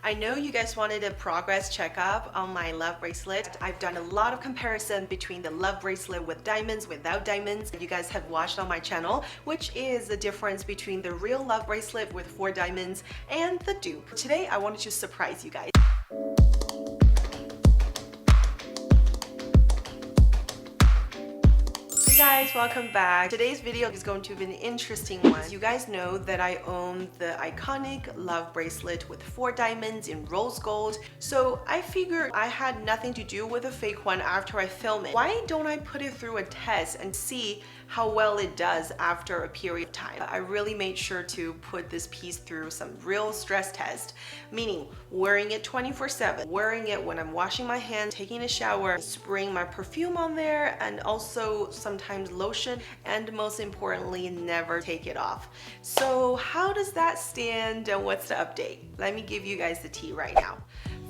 I know you guys wanted a progress checkup on my Love bracelet. I've done a lot of comparison between the Love bracelet with diamonds, without diamonds. You guys have watched on my channel, which is the difference between the real Love bracelet with 4 diamonds and the dupe. Today, I wanted to surprise you guys. Hey guys, welcome back. Today's video is going to be an interesting one. You guys know that I own the iconic Love bracelet with 4 diamonds in rose gold. So I figured I had nothing to do with a fake one after I film it. Why don't I put it through a test and see how well it does after a period of time? I really made sure to put this piece through some real stress test, meaning wearing it 24/7, wearing it when I'm washing my hands, taking a shower, spraying my perfume on there, and also sometimes lotion, and most importantly, never take it off. So how does that stand and what's the update? Let me give you guys the tea right now.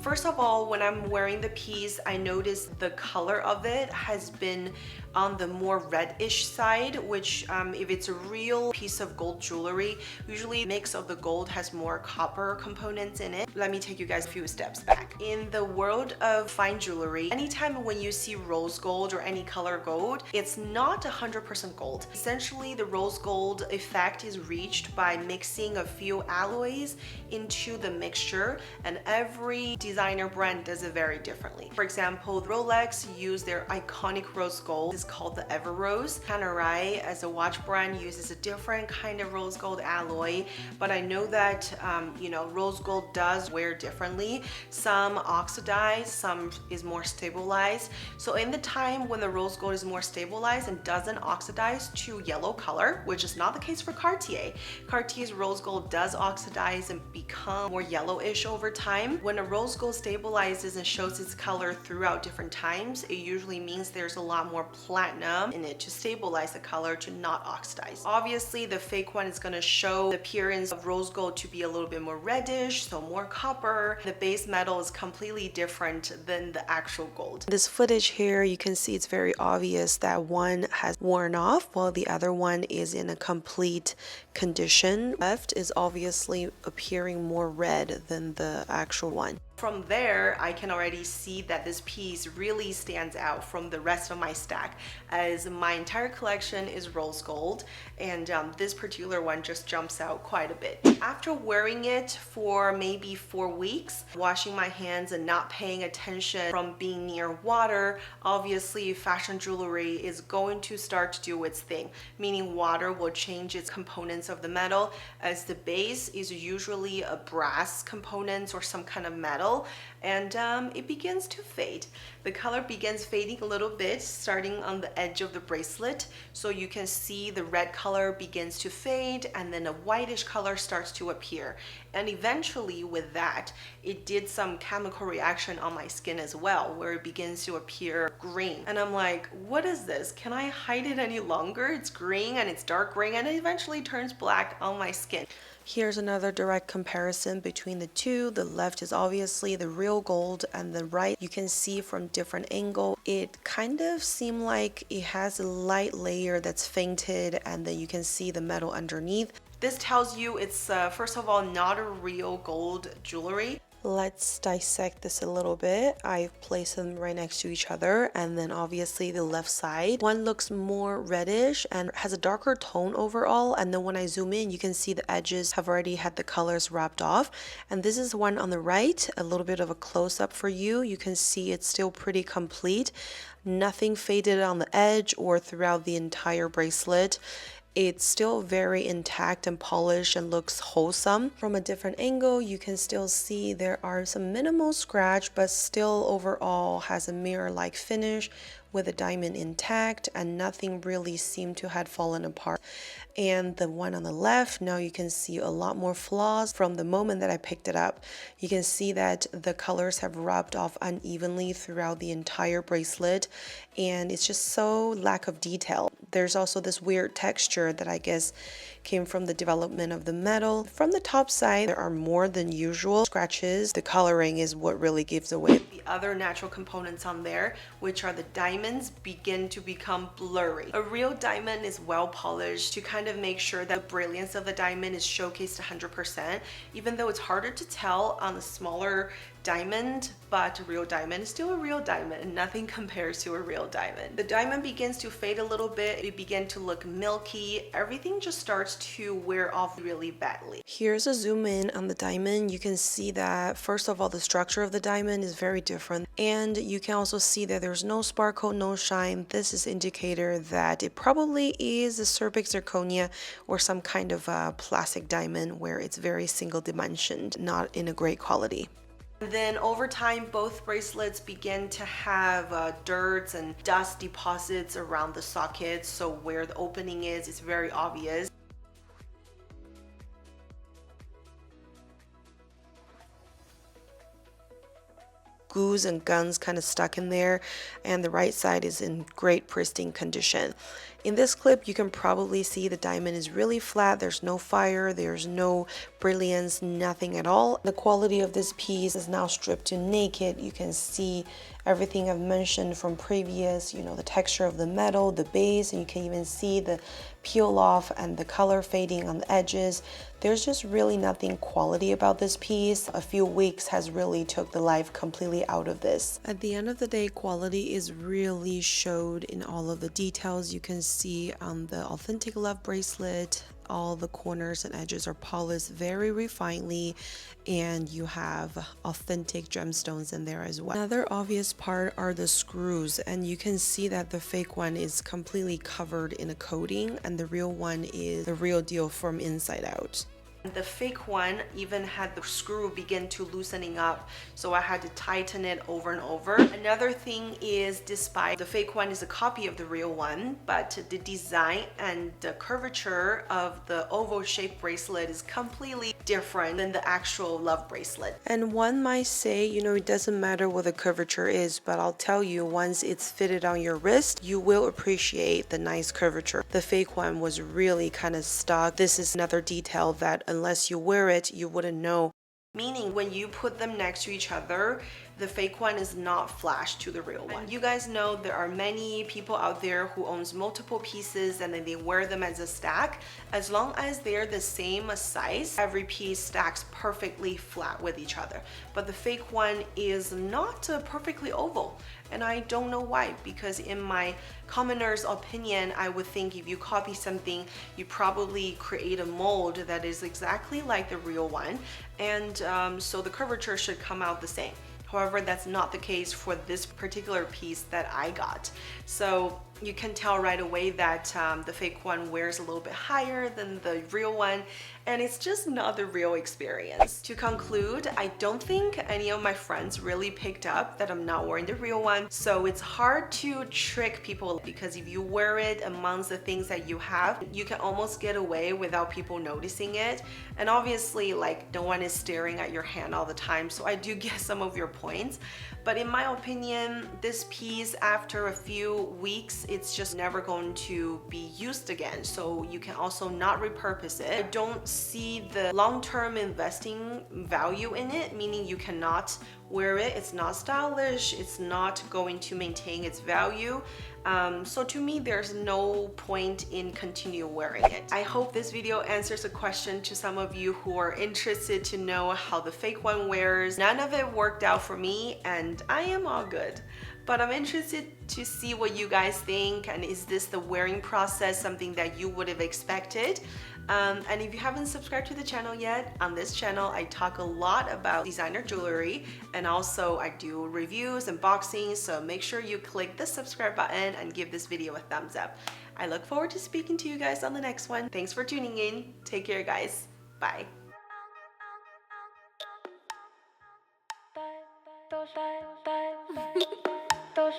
First of all, when I'm wearing the piece, I noticed the color of it has been on the more reddish side, which if it's a real piece of gold jewelry, usually a mix of the gold has more copper components in it. Let me take you guys a few steps back. In the world of fine jewelry, anytime when you see rose gold or any color gold, it's not 100% gold. Essentially, the rose gold effect is reached by mixing a few alloys into the mixture, and every designer brand does it very differently. For example, Rolex use their iconic rose gold. It's called the Ever Rose. Panerai, as a watch brand, uses a different kind of rose gold alloy, but I know that rose gold does wear differently. Some oxidize, some is more stabilized. So in the time when the rose gold is more stabilized and doesn't oxidize to yellow color, which is not the case for Cartier. Cartier's rose gold does oxidize and become more yellowish over time. When a rose gold stabilizes and shows its color throughout different times, it usually means there's a lot more platinum in it to stabilize the color to not oxidize. Obviously, the fake one is going to show the appearance of rose gold to be a little bit more reddish, so more copper. The base metal is completely different than the actual gold. This footage here, you can see it's very obvious that one has worn off while the other one is in a complete condition. Left is obviously appearing more red than the actual one. From there, I can already see that this piece really stands out from the rest of my stack, as my entire collection is rose gold, and this particular one just jumps out quite a bit. After wearing it for maybe 4 weeks, washing my hands and not paying attention from being near water, obviously fashion jewelry is going to start to do its thing, meaning water will change its components of the metal, as the base is usually a brass component or some kind of metal, and it begins to fade. The color begins fading a little bit, starting on the edge of the bracelet. So you can see the red color begins to fade, and then a whitish color starts to appear. And eventually with that, it did some chemical reaction on my skin as well, where it begins to appear green. And I'm like, what is this? Can I hide it any longer? It's green and it's dark green, and it eventually turns black on my skin. Here's another direct comparison between the two. The left is obviously the real gold, and the right, you can see from different angle, it kind of seemed like it has a light layer that's fainted, and then you can see the metal underneath. This tells you it's first of all not a real gold jewelry. Let's dissect this a little bit. I've placed them right next to each other, and then obviously the left side one looks more reddish and has a darker tone overall, and then when I zoom in, you can see the edges have already had the colors wrapped off. And this is one on the right, a little bit of a close-up for you. You can see it's still pretty complete, nothing faded on the edge or throughout the entire bracelet. It's still very intact and polished and looks wholesome. From a different angle, you can still see there are some minimal scratch, but still overall has a mirror-like finish with a diamond intact, and nothing really seemed to have fallen apart. And the one on the left, now you can see a lot more flaws from the moment that I picked it up. You can see that the colors have rubbed off unevenly throughout the entire bracelet, and it's just so lack of detail. There's also this weird texture that I guess came from the development of the metal. From the top side, there are more than usual scratches. The coloring is what really gives away the other natural components on there, which are the diamond diamonds begin to become blurry. A real diamond is well polished to kind of make sure that the brilliance of the diamond is showcased 100%, even though it's harder to tell on the smaller diamond, but a real diamond is still a real diamond and nothing compares to a real diamond. The diamond begins to fade a little bit, it begin to look milky, everything just starts to wear off really badly. Here's a zoom in on the diamond. You can see that first of all the structure of the diamond is very different, and you can also see that there's no sparkle, no shine. This is indicator that it probably is a Serbic zirconia or some kind of a plastic diamond where it's very single dimensioned, not in a great quality. Then over time, both bracelets begin to have dirt and dust deposits around the sockets, so where the opening is, it's very obvious. Goos and guns kind of stuck in there, and the right side is in great pristine condition. In this clip, you can probably see the diamond is really flat. There's no fire, there's no brilliance, nothing at all. The quality of this piece is now stripped to naked. You can see everything I've mentioned from previous, you know, the texture of the metal, the base, and you can even see the peel off and the color fading on the edges. There's just really nothing quality about this piece. A few weeks has really took the life completely out of this. At the end of the day, quality is really showed in all of the details. You can see on the authentic Love bracelet, all the corners and edges are polished very refinedly, and you have authentic gemstones in there as well. Another obvious part are the screws, and you can see that the fake one is completely covered in a coating and the real one is the real deal from inside out. The fake one even had the screw begin to loosening up, so I had to tighten it over and over. Another thing is, despite the fake one is a copy of the real one, but the design and the curvature of the oval shaped bracelet is completely different than the actual Love bracelet. And one might say, you know, it doesn't matter what the curvature is, but I'll tell you, once it's fitted on your wrist, you will appreciate the nice curvature. The fake one was really kind of stuck. This is another detail that unless you wear it, you wouldn't know. Meaning when you put them next to each other, the fake one is not flash to the real one. You guys know there are many people out there who owns multiple pieces and then they wear them as a stack. As long as they're the same size, every piece stacks perfectly flat with each other. But the fake one is not perfectly oval. And I don't know why, because in my commoner's opinion, I would think if you copy something, you probably create a mold that is exactly like the real one. And so the curvature should come out the same. However, that's not the case for this particular piece that I got. So you can tell right away that the fake one wears a little bit higher than the real one, and it's just not the real experience. To conclude, I don't think any of my friends really picked up that I'm not wearing the real one, so it's hard to trick people, because if you wear it amongst the things that you have, you can almost get away without people noticing it. And obviously, like, no one is staring at your hand all the time, so I do get some of your points. But in my opinion, this piece, after a few weeks, it's just never going to be used again. So you can also not repurpose it. I don't see the long-term investing value in it, meaning you cannot wear it. It's not stylish. It's not going to maintain its value. So to me, there's no point in continue wearing it. I hope this video answers a question to some of you who are interested to know how the fake one wears. None of it worked out for me, and I am all good. But I'm interested to see what you guys think, and is this the wearing process something that you would have expected? And if you haven't subscribed to the channel yet, on this channel I talk a lot about designer jewelry, and also I do reviews and unboxings, so make sure you click the subscribe button and give this video a thumbs up. I look forward to speaking to you guys on the next one. Thanks for tuning in. Take care, guys. Bye. Those